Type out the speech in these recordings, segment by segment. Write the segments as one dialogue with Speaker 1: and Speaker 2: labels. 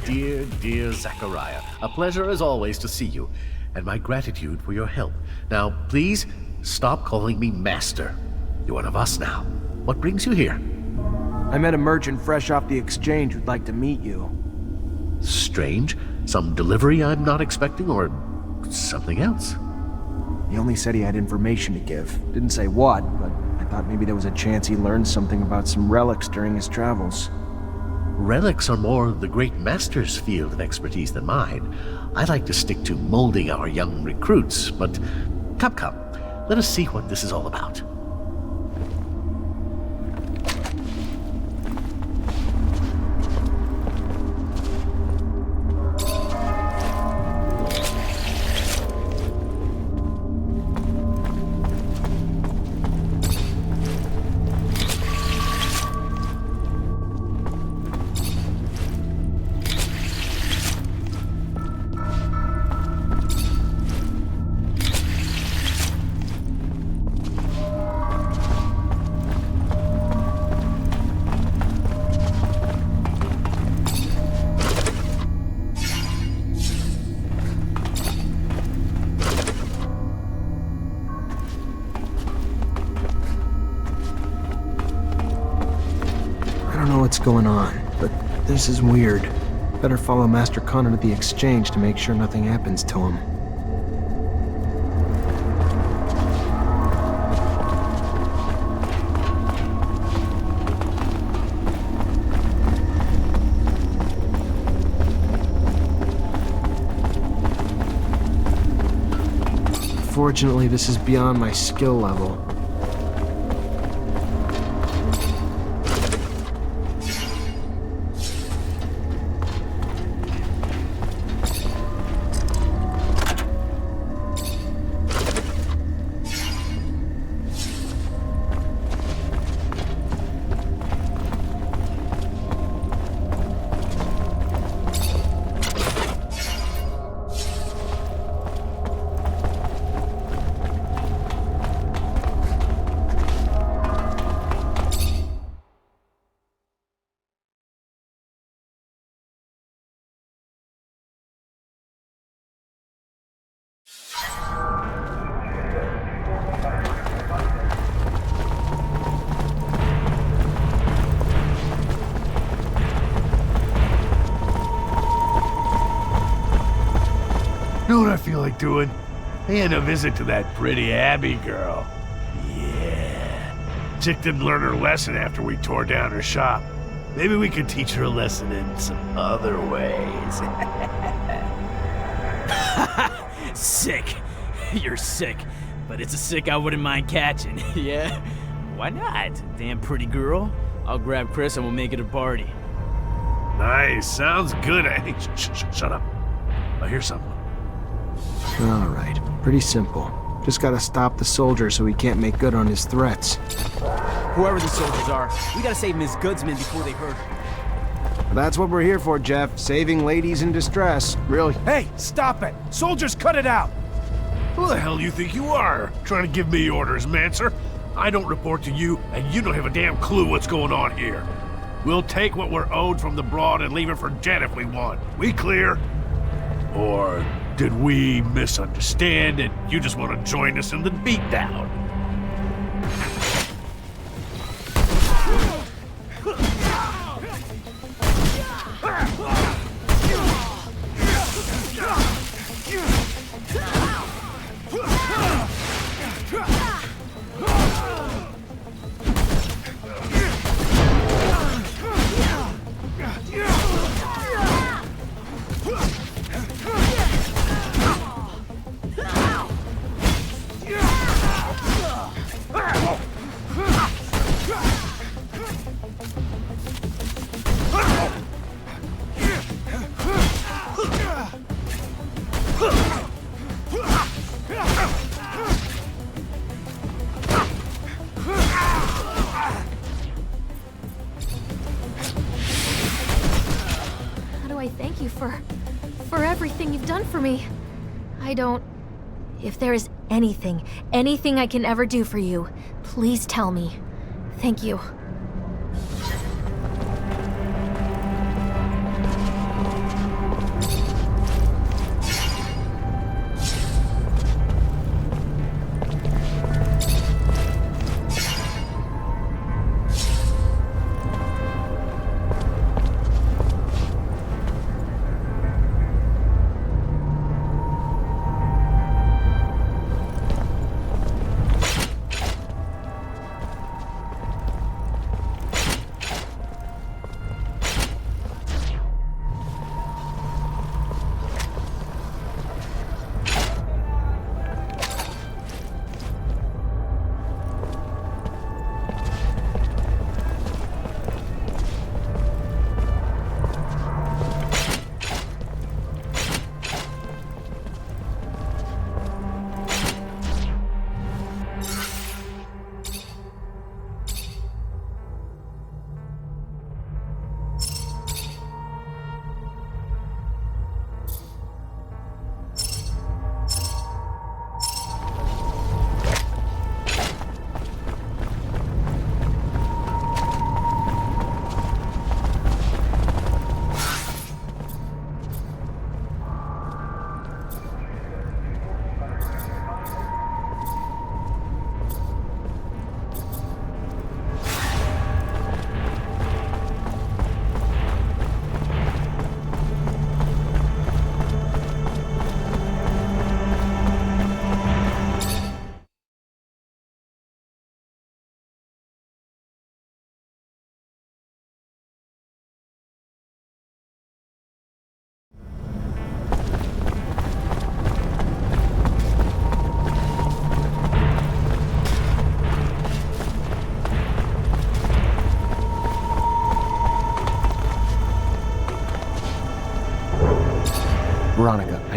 Speaker 1: dear, dear Zachariah. A pleasure as always to see you, and my gratitude for your help. Now, please, stop calling me Master. You're one of us now. What brings you here?
Speaker 2: I met a merchant fresh off the exchange who'd like to meet you.
Speaker 1: Strange. Some delivery I'm not expecting, or something else?
Speaker 2: He only said he had information to give. Didn't say what, but I thought maybe there was a chance he learned something about some relics during his travels.
Speaker 1: Relics are more the great master's field of expertise than mine. I like to stick to molding our young recruits, but come, let us see what this is all about.
Speaker 2: What's going on, but this is weird. Better follow Master Connor to the exchange to make sure nothing happens to him. Fortunately, this is beyond my skill level.
Speaker 3: Know what I feel like doing? Paying a visit to that pretty Abby girl. Yeah. Chick didn't learn her lesson after we tore down her shop. Maybe we could teach her a lesson in some other ways.
Speaker 4: Sick. You're sick. But it's a sick I wouldn't mind catching, yeah? Why not? Damn pretty girl. I'll grab Chris and we'll make it a party.
Speaker 3: Nice. Sounds good. Hey, shut up. I hear something.
Speaker 2: Alright, pretty simple. Just gotta stop the soldier so he can't make good on his threats.
Speaker 4: Whoever these soldiers are, we gotta save Miss Goodsman before they hurt her.
Speaker 2: That's what we're here for, Jeff. Saving ladies in distress. Really?
Speaker 5: Hey, stop it! Soldiers, cut it out!
Speaker 3: Who the hell do you think you are? Trying to give me orders, Mancer? I don't report to you, and you don't have a damn clue what's going on here. We'll take what we're owed from the Broad and leave it for Jet if we want. We clear? Or did we misunderstand and you just want to join us in the beatdown?
Speaker 6: Thank you for everything you've done for me. If there is anything I can ever do for you, please tell me. Thank you.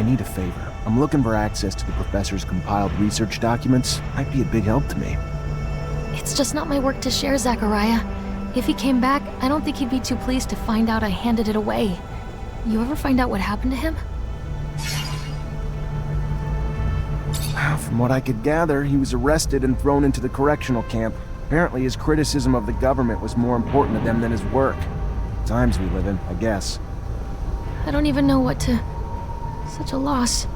Speaker 2: I need a favor. I'm looking for access to the professor's compiled research documents. Might be a big help to me.
Speaker 6: It's just not my work to share, Zachariah. If he came back, I don't think he'd be too pleased to find out I handed it away. You ever find out what happened to him?
Speaker 2: From what I could gather, he was arrested and thrown into the correctional camp. Apparently his criticism of the government was more important to them than his work. Times we live in, I guess.
Speaker 6: I don't even know what to... Such a loss.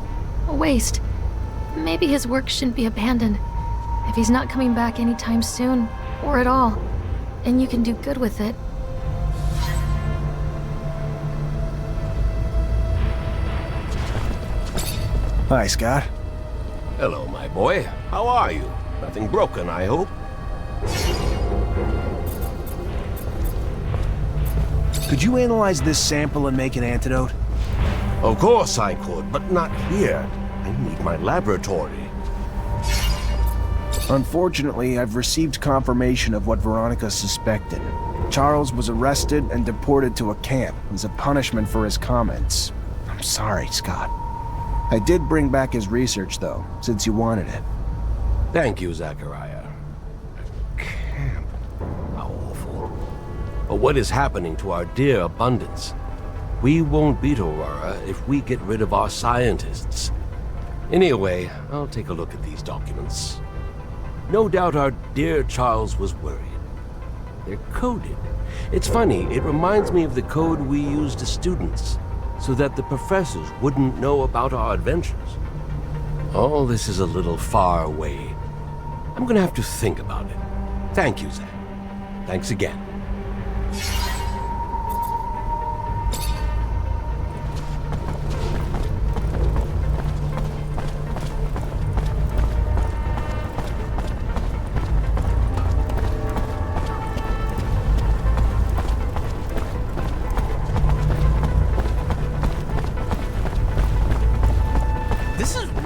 Speaker 6: A waste. Maybe his work shouldn't be abandoned. If he's not coming back anytime soon, or at all, and you can do good with it.
Speaker 2: Hi, Scott.
Speaker 7: Hello, my boy. How are you? Nothing broken, I hope?
Speaker 2: Could you analyze this sample and make an antidote?
Speaker 7: Of course I could, but not here. I need my laboratory.
Speaker 2: Unfortunately, I've received confirmation of what Veronica suspected. Charles was arrested and deported to a camp as a punishment for his comments. I'm sorry, Scott. I did bring back his research, though, since you wanted it.
Speaker 7: Thank you, Zachariah. A camp? How awful. But what is happening to our dear abundance? We won't beat Aurora if we get rid of our scientists. Anyway, I'll take a look at these documents. No doubt our dear Charles was worried. They're coded. It's funny, it reminds me of the code we used as students, so that the professors wouldn't know about our adventures. All this is a little far away. I'm gonna have to think about it. Thank you, Zach. Thanks again.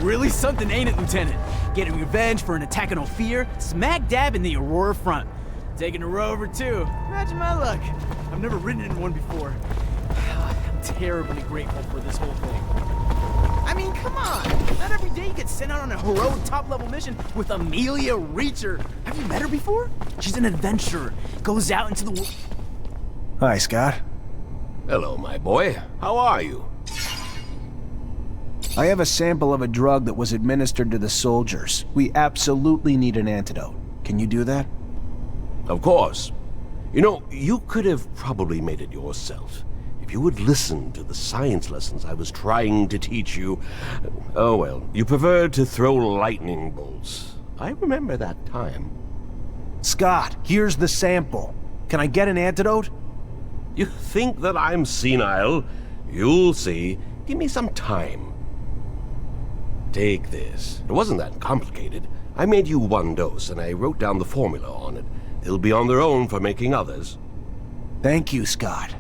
Speaker 4: Really something, ain't it, Lieutenant? Getting revenge for an attack on Ophir, smack dab in the Aurora front. Taking a rover, too. Imagine my luck. I've never ridden in one before. I'm terribly grateful for this whole thing. I mean, come on! Not every day you get sent out on a heroic top-level mission with Amelia Reacher. Have you met her before? She's an adventurer. Goes out into the world.
Speaker 2: Hi, Scott.
Speaker 7: Hello, my boy. How are you?
Speaker 2: I have a sample of a drug that was administered to the soldiers. We absolutely need an antidote. Can you do that?
Speaker 7: Of course. You know, you could have probably made it yourself. If you would listen to the science lessons I was trying to teach you. Oh well, you preferred to throw lightning bolts. I remember that time.
Speaker 2: Scott, here's the sample. Can I get an antidote?
Speaker 7: You think that I'm senile? You'll see. Give me some time. Take this. It wasn't that complicated. I made you one dose, and I wrote down the formula on it. They'll be on their own for making others.
Speaker 2: Thank you, Scott.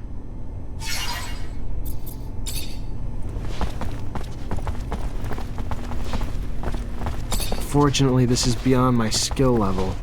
Speaker 2: Fortunately, this is beyond my skill level.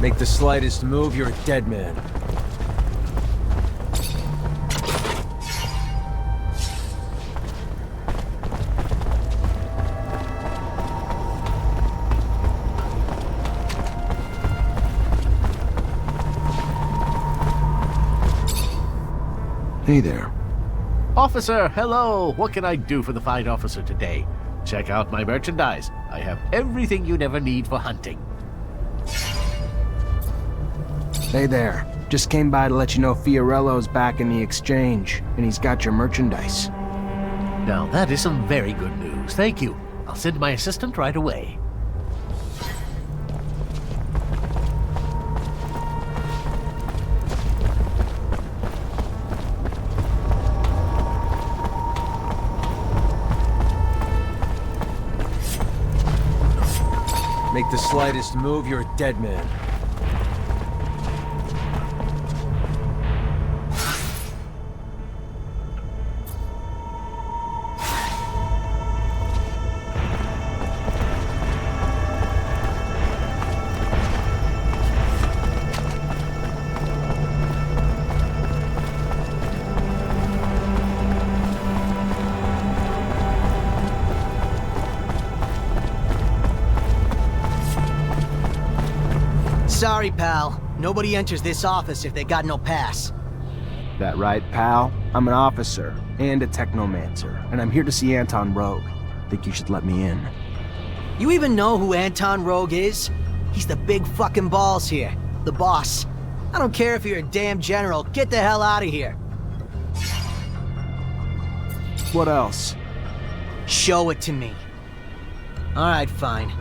Speaker 2: Make the slightest move, you're a dead man. Hey there.
Speaker 1: Officer, hello! What can I do for the fine officer today? Check out my merchandise. I have everything you'd ever need for hunting.
Speaker 2: Hey there. Just came by to let you know Fiorello's back in the exchange, and he's got your merchandise.
Speaker 1: Now that is some very good news. Thank you. I'll send my assistant right away.
Speaker 2: Make the slightest move, you're a dead man.
Speaker 8: Sorry, pal. Nobody enters this office if they got no pass.
Speaker 2: That right, pal? I'm an officer and a Technomancer, and I'm here to see Anton Rogue. Think you should let me in.
Speaker 8: You even know who Anton Rogue is? He's the big fucking balls here. The boss. I don't care if you're a damn general. Get the hell out of here.
Speaker 2: What else?
Speaker 8: Show it to me. Alright, fine.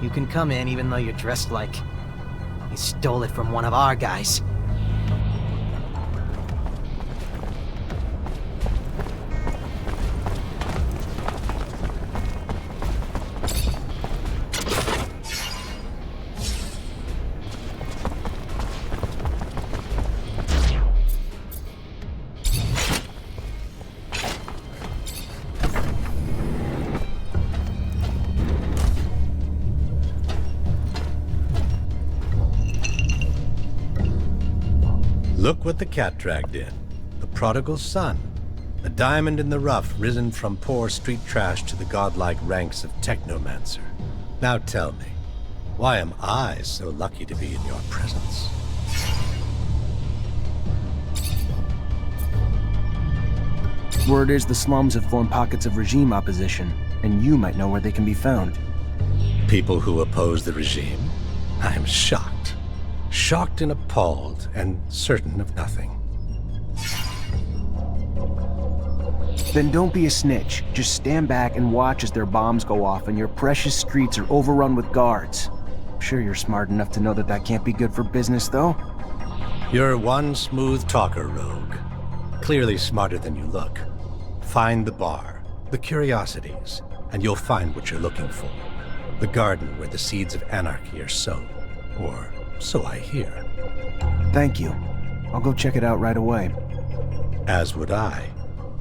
Speaker 8: You can come in even though you're dressed like... you stole it from one of our guys.
Speaker 9: Look what the cat dragged in. The prodigal son. A diamond in the rough risen from poor street trash to the godlike ranks of Technomancer. Now tell me, why am I so lucky to be in your presence?
Speaker 2: Word is the slums have formed pockets of regime opposition, and you might know where they can be found.
Speaker 9: People who oppose the regime? I am shocked. Shocked and appalled, and certain of nothing.
Speaker 2: Then don't be a snitch. Just stand back and watch as their bombs go off and your precious streets are overrun with guards. I'm sure you're smart enough to know that that can't be good for business, though.
Speaker 9: You're one smooth talker, Rogue. Clearly smarter than you look. Find the bar, the curiosities, and you'll find what you're looking for. The garden where the seeds of anarchy are sown. Or so I hear.
Speaker 2: Thank you. I'll go check it out right away.
Speaker 9: As would I.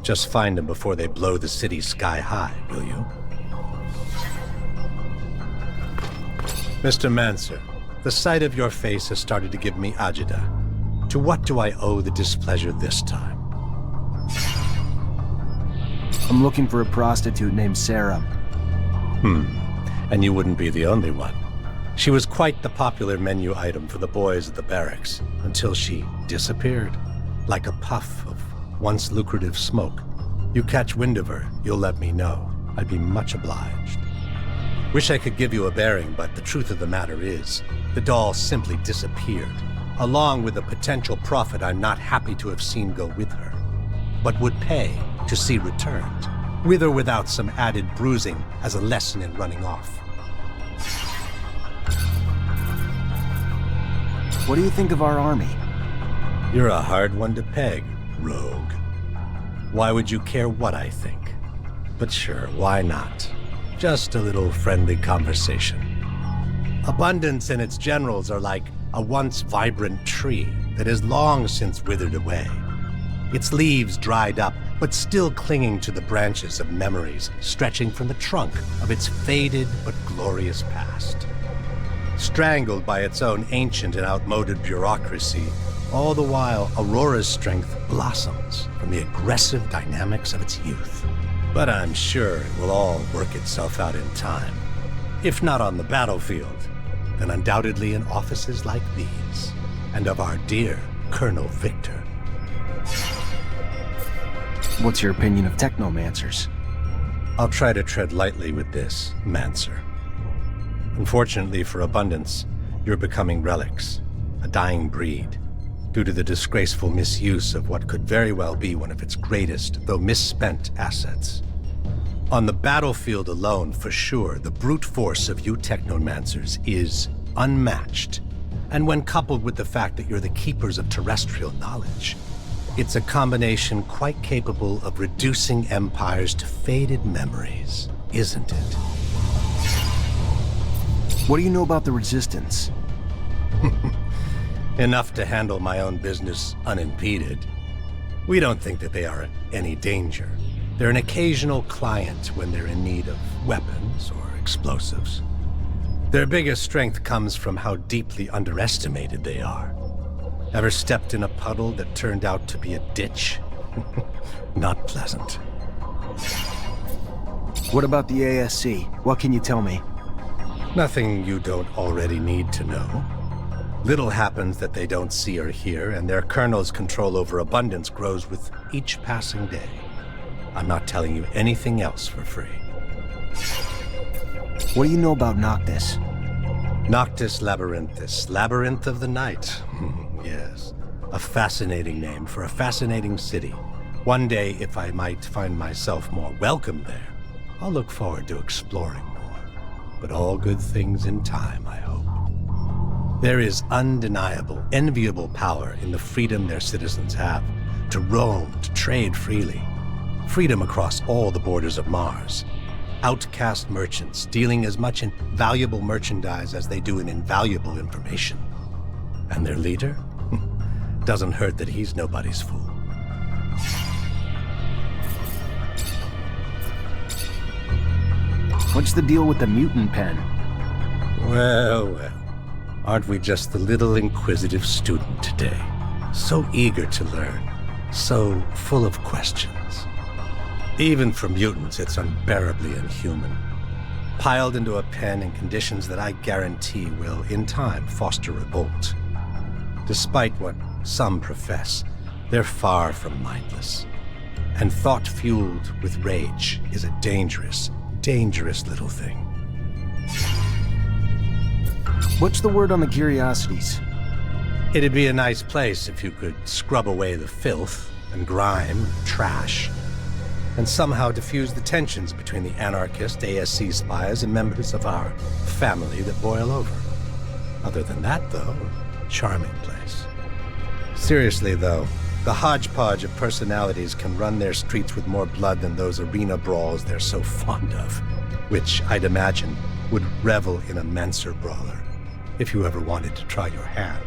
Speaker 9: Just find them before they blow the city sky high, will you? Mr. Mancer, the sight of your face has started to give me agita. To what do I owe the displeasure this time?
Speaker 2: I'm looking for a prostitute named Sarah.
Speaker 9: And you wouldn't be the only one. She was quite the popular menu item for the boys at the barracks, until she disappeared, like a puff of once lucrative smoke. You catch wind of her, you'll let me know. I'd be much obliged. Wish I could give you a bearing, but the truth of the matter is, the doll simply disappeared, along with a potential profit I'm not happy to have seen go with her, but would pay to see returned, with or without some added bruising as a lesson in running off.
Speaker 2: What do you think of our army?
Speaker 9: You're a hard one to peg, Rogue. Why would you care what I think? But sure, why not? Just a little friendly conversation. Abundance and its generals are like a once vibrant tree that has long since withered away. Its leaves dried up, but still clinging to the branches of memories stretching from the trunk of its faded but glorious past. strangled by its own ancient and outmoded bureaucracy. All the while, Aurora's strength blossoms from the aggressive dynamics of its youth. But I'm sure it will all work itself out in time. If not on the battlefield, then undoubtedly in offices like these, and of our dear Colonel Victor.
Speaker 2: What's your opinion of Technomancers?
Speaker 9: I'll try to tread lightly with this, Mancer. Unfortunately for Abundance, you're becoming relics, a dying breed, due to the disgraceful misuse of what could very well be one of its greatest, though misspent, assets. On the battlefield alone, for sure, the brute force of you Technomancers is unmatched. And when coupled with the fact that you're the keepers of terrestrial knowledge, it's a combination quite capable of reducing empires to faded memories, isn't it?
Speaker 2: What do you know about the Resistance?
Speaker 9: Enough to handle my own business unimpeded. We don't think that they are in any danger. They're an occasional client when they're in need of weapons or explosives. Their biggest strength comes from how deeply underestimated they are. Ever stepped in a puddle that turned out to be a ditch? Not pleasant.
Speaker 2: What about the ASC? What can you tell me?
Speaker 9: Nothing you don't already need to know. Little happens that they don't see or hear, and their colonel's control over Abundance grows with each passing day. I'm not telling you anything else for free.
Speaker 2: What do you know about Noctis?
Speaker 9: Noctis Labyrinthus, Labyrinth of the Night. Yes, a fascinating name for a fascinating city. One day, if I might find myself more welcome there, I'll look forward to exploring more. But all good things in time, I hope. There is undeniable, enviable power in the freedom their citizens have to roam, to trade freely. Freedom across all the borders of Mars. Outcast merchants dealing as much in valuable merchandise as they do in invaluable information. And their leader? Doesn't hurt that he's nobody's fool.
Speaker 2: What's the deal with the mutant pen?
Speaker 9: Well, well. Aren't we just the little inquisitive student today? So eager to learn. So full of questions. Even for mutants, it's unbearably inhuman. Piled into a pen in conditions that I guarantee will, in time, foster revolt. Despite what some profess, they're far from mindless. And thought fueled with rage is a dangerous, dangerous little thing.
Speaker 2: What's the word on the Curiosities?
Speaker 9: It'd be a nice place if you could scrub away the filth and grime and trash, and somehow diffuse the tensions between the anarchist ASC spies and members of our family that boil over. Other than that, though, charming place. Seriously, though, the hodgepodge of personalities can run their streets with more blood than those arena brawls they're so fond of, which, I'd imagine, would revel in a Mancer brawler, if you ever wanted to try your hand.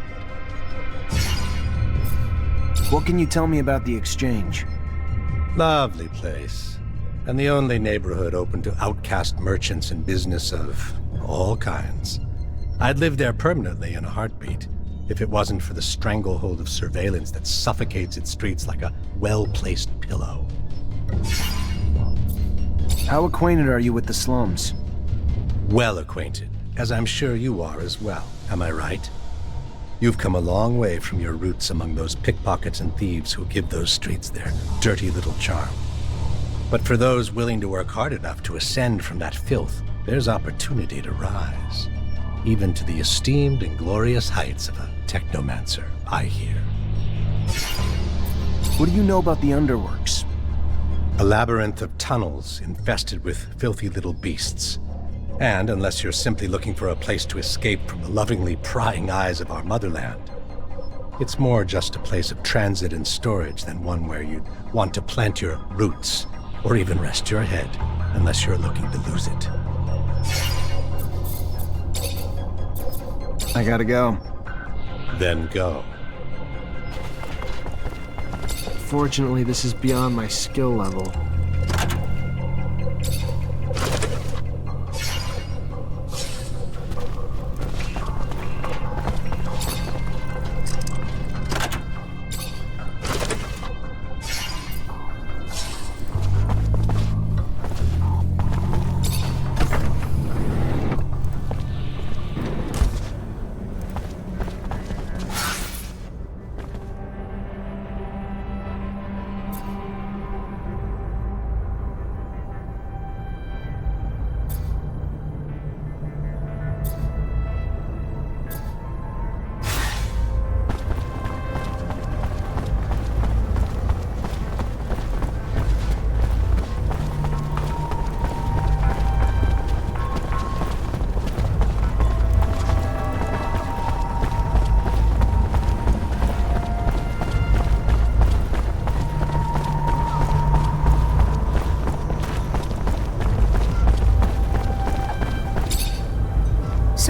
Speaker 2: What can you tell me about the Exchange?
Speaker 9: Lovely place, and the only neighborhood open to outcast merchants and business of all kinds. I'd live there permanently in a heartbeat, if it wasn't for the stranglehold of surveillance that suffocates its streets like a well-placed pillow.
Speaker 2: How acquainted are you with the slums?
Speaker 9: Well acquainted, as I'm sure you are as well, am I right? You've come a long way from your roots among those pickpockets and thieves who give those streets their dirty little charm. But for those willing to work hard enough to ascend from that filth, there's opportunity to rise, even to the esteemed and glorious heights of a Technomancer, I hear.
Speaker 2: What do you know about the Underworks?
Speaker 9: A labyrinth of tunnels infested with filthy little beasts. And unless you're simply looking for a place to escape from the lovingly prying eyes of our motherland, it's more just a place of transit and storage than one where you'd want to plant your roots or even rest your head, unless you're looking to lose it.
Speaker 2: I gotta go.
Speaker 9: Then go.
Speaker 5: Fortunately, this is beyond my skill level.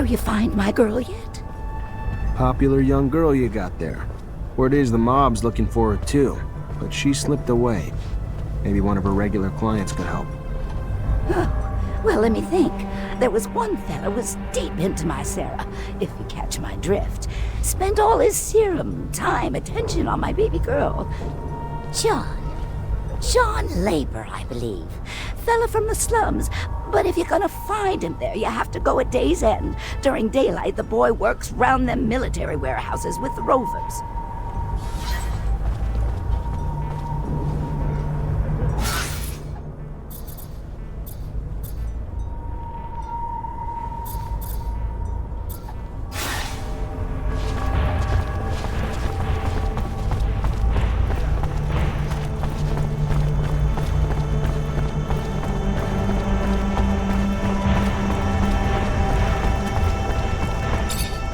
Speaker 10: So you find my girl yet?
Speaker 2: Popular young girl you got there. Word is the mob's looking for her too, but she slipped away. Maybe one of her regular clients could help.
Speaker 10: Oh, well, let me think. There was one fella was deep into my Sarah, if you catch my drift. Spent all his serum, time, attention on my baby girl. John Labor, I believe. Fella from the slums. But if you're gonna find him there, you have to go at day's end. During daylight, the boy works round them military warehouses with the rovers.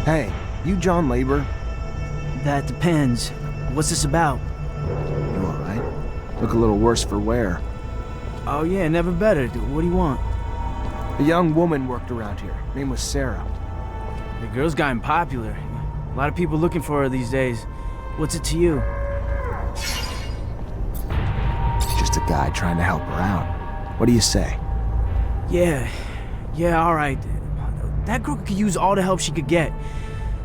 Speaker 2: Hey, you John Labor?
Speaker 4: That depends. What's this about?
Speaker 2: You alright? Look a little worse for wear.
Speaker 4: Oh yeah, never better. What do you want?
Speaker 2: A young woman worked around here. Name was Sarah.
Speaker 4: The girl's gotten popular. A lot of people looking for her these days. What's it to you?
Speaker 2: Just a guy trying to help her out. What do you say?
Speaker 4: Yeah, alright. That girl could use all the help she could get.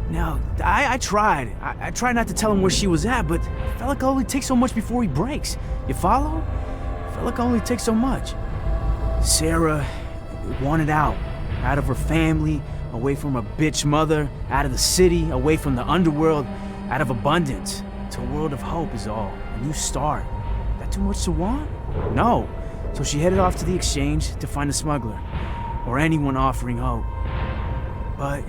Speaker 4: Now, I tried. I tried not to tell him where she was at, but I felt like it only takes so much before he breaks. You follow? I felt like it only takes so much. Sarah wanted out of her family, away from her bitch mother, out of the city, away from the underworld, out of abundance, to a world of hope is all. A new start. That too much to want? No. So she headed off to the exchange to find a smuggler, or anyone offering hope. But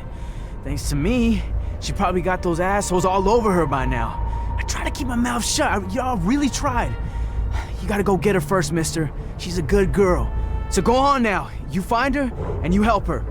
Speaker 4: thanks to me, she probably got those assholes all over her by now. I tried to keep my mouth shut. Y'all really tried. You gotta go get her first, mister. She's a good girl. So go on now. You find her, and you help her.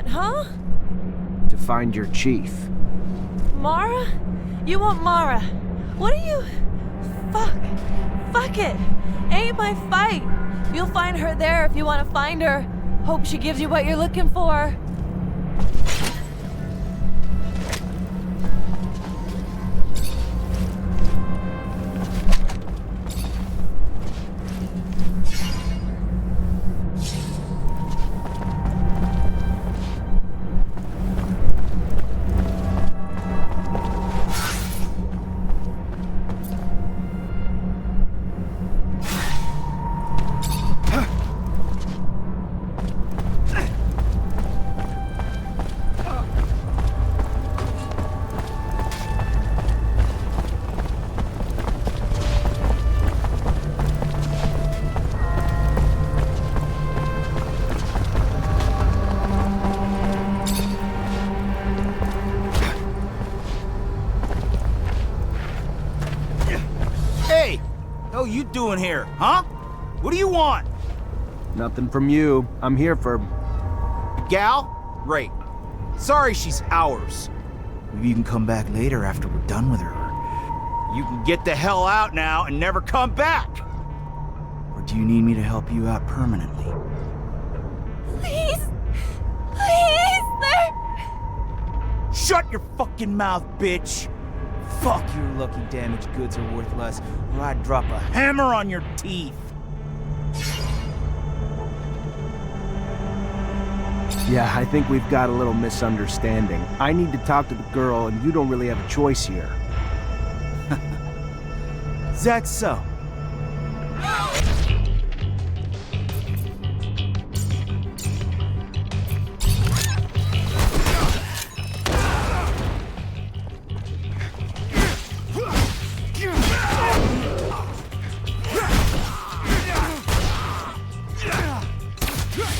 Speaker 11: Huh?
Speaker 2: To find your chief.
Speaker 11: Mara? You want Mara? What are you... Fuck it. Ain't my fight. You'll find her there if you want to find her. Hope she gives you what you're looking for.
Speaker 12: What you doing here, huh? What do you want?
Speaker 2: Nothing from you. I'm here for...
Speaker 12: Gal? Great. Sorry she's ours. Maybe you can come back later after we're done with her. You can get the hell out now and never come back! Or do you need me to help you out permanently?
Speaker 11: Please! There!
Speaker 12: Shut your fucking mouth, bitch! Fuck, your lucky damaged goods are worth less, or I'd drop a hammer on your teeth.
Speaker 2: Yeah, I think we've got a little misunderstanding. I need to talk to the girl, and you don't really have a choice here.
Speaker 12: Is that so?
Speaker 11: Thank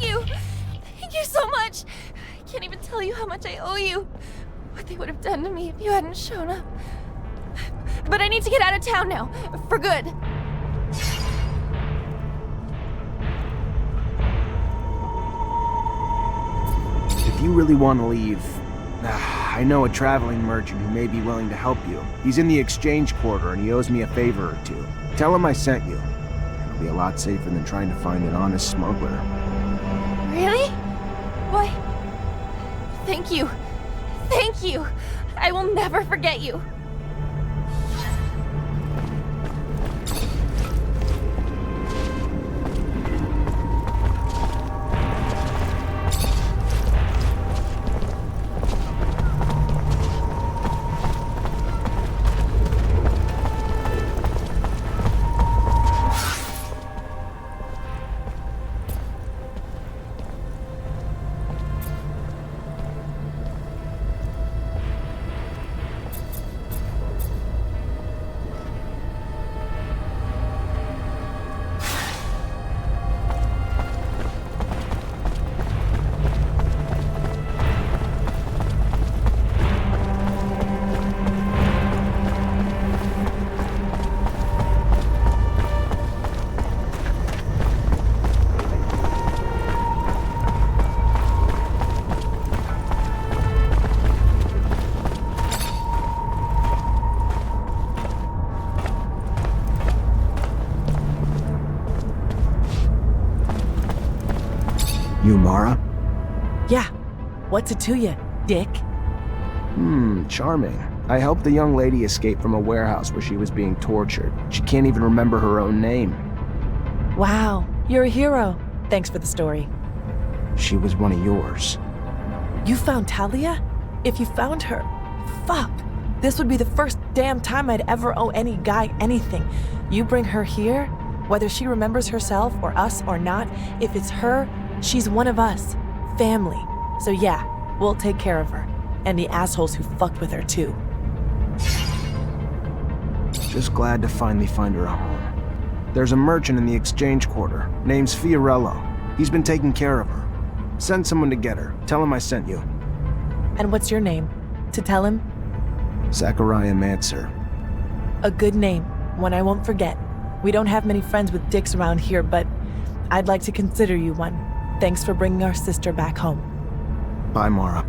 Speaker 11: you. Thank you so much. I can't even tell you how much I owe you. What they would have done to me if you hadn't shown up. But I need to get out of town now, for good.
Speaker 2: If you really want to leave, I know a traveling merchant who may be willing to help you. He's in the exchange quarter and he owes me a favor or two. Tell him I sent you. It'll be a lot safer than trying to find an honest smuggler.
Speaker 11: Really? Why? Thank you. Thank you. I will never forget you.
Speaker 2: You, Mara?
Speaker 13: Yeah. What's it to you, dick?
Speaker 2: Charming. I helped the young lady escape from a warehouse where she was being tortured. She can't even remember her own name.
Speaker 13: Wow, you're a hero. Thanks for the story.
Speaker 2: She was one of yours.
Speaker 13: You found Talia? If you found her, fuck. This would be the first damn time I'd ever owe any guy anything. You bring her here, whether she remembers herself or us or not, if it's her, she's one of us. Family. So yeah, we'll take care of her. And the assholes who fucked with her too.
Speaker 2: Just glad to finally find her a home. There's a merchant in the exchange quarter. Name's Fiorello. He's been taking care of her. Send someone to get her. Tell him I sent you.
Speaker 13: And what's your name? To tell him?
Speaker 2: Zachariah Mancer.
Speaker 13: A good name. One I won't forget. We don't have many friends with dicks around here, but I'd like to consider you one. Thanks for bringing our sister back home.
Speaker 2: Bye, Mara.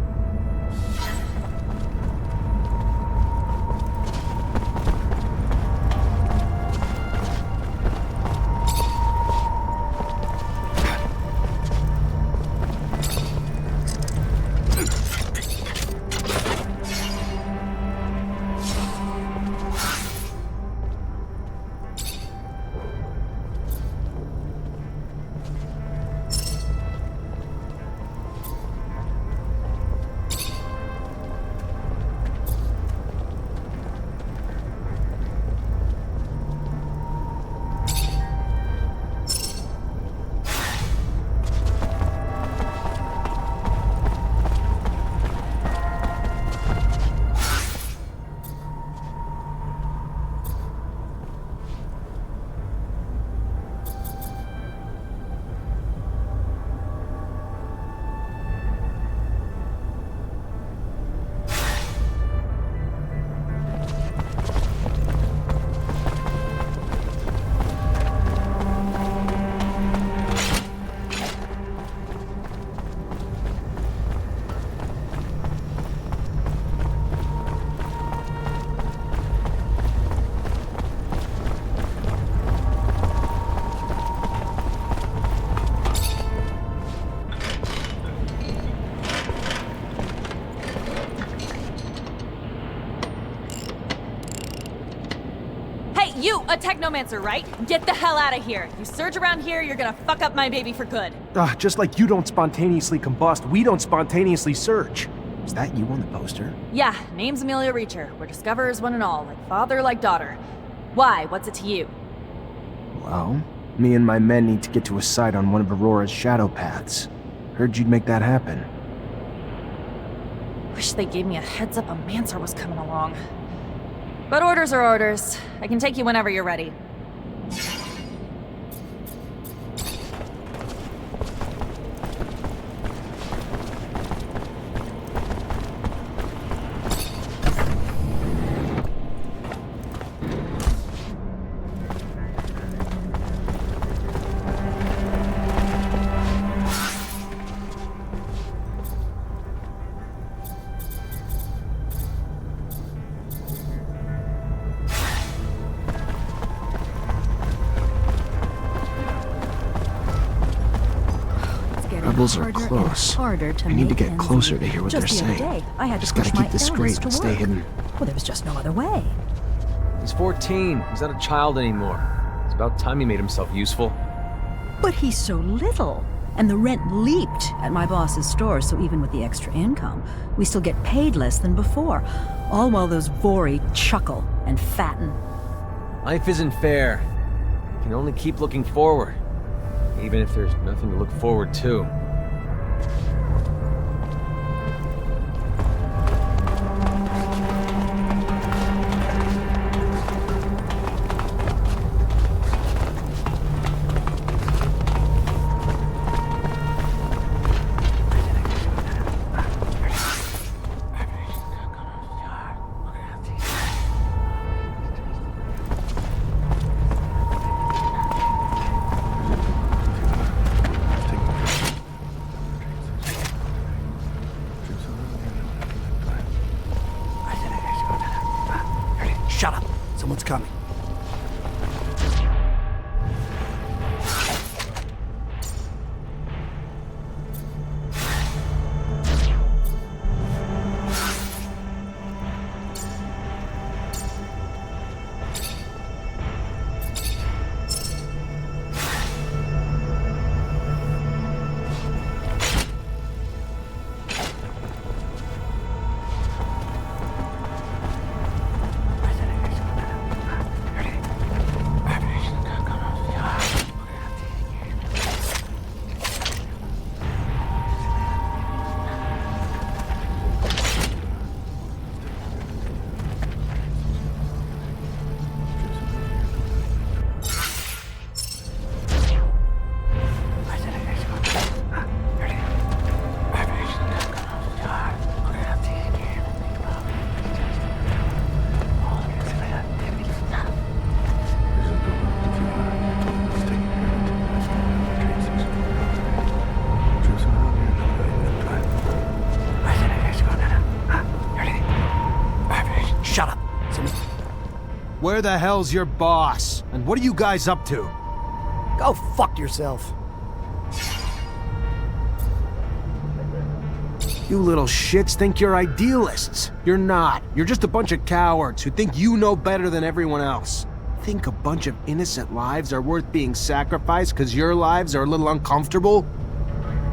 Speaker 11: You, a Technomancer, right? Get the hell out of here. You surge around here, you're gonna fuck up my baby for good.
Speaker 2: Just like you don't spontaneously combust, we don't spontaneously search. Is that you on the poster?
Speaker 11: Yeah, name's Amelia Reacher. We're discoverers one and all, like father, like daughter. Why? What's it to you?
Speaker 2: Well, me and my men need to get to a site on one of Aurora's shadow paths. Heard you'd make that happen.
Speaker 11: Wish they gave me a heads up a Mancer was coming along. But orders are orders. I can take you whenever you're ready.
Speaker 2: Rebels are close. I need to get closer to hear what they're saying. Just gotta keep this straight and stay hidden.
Speaker 10: Well, there was just no other way.
Speaker 14: He's 14. He's not a child anymore. It's about time he made himself useful.
Speaker 10: But he's so little. And the rent leaped at my boss's store, so even with the extra income, we still get paid less than before. All while those Vori chuckle and fatten.
Speaker 14: Life isn't fair. You can only keep looking forward. Even if there's nothing to look forward to.
Speaker 8: Shut up. Someone's coming. Shut up.
Speaker 2: Where the hell's your boss? And what are you guys up to?
Speaker 8: Go fuck yourself.
Speaker 2: You little shits think you're idealists. You're not. You're just a bunch of cowards who think you know better than everyone else. Think a bunch of innocent lives are worth being sacrificed because your lives are a little uncomfortable?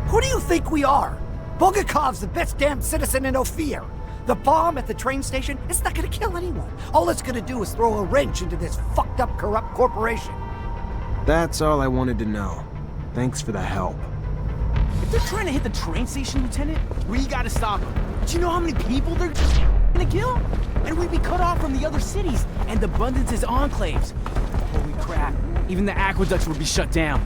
Speaker 8: Who do you think we are? Bulgakov's the best damn citizen in Ophir. The bomb at the train station is not gonna kill anyone. All it's gonna do is throw a wrench into this fucked up, corrupt corporation.
Speaker 2: That's all I wanted to know. Thanks for the help.
Speaker 4: If they're trying to hit the train station, Lieutenant, we gotta stop them. Do you know how many people they're gonna kill? And we'd be cut off from the other cities and Abundance's enclaves. Holy crap. Even the aqueducts would be shut down.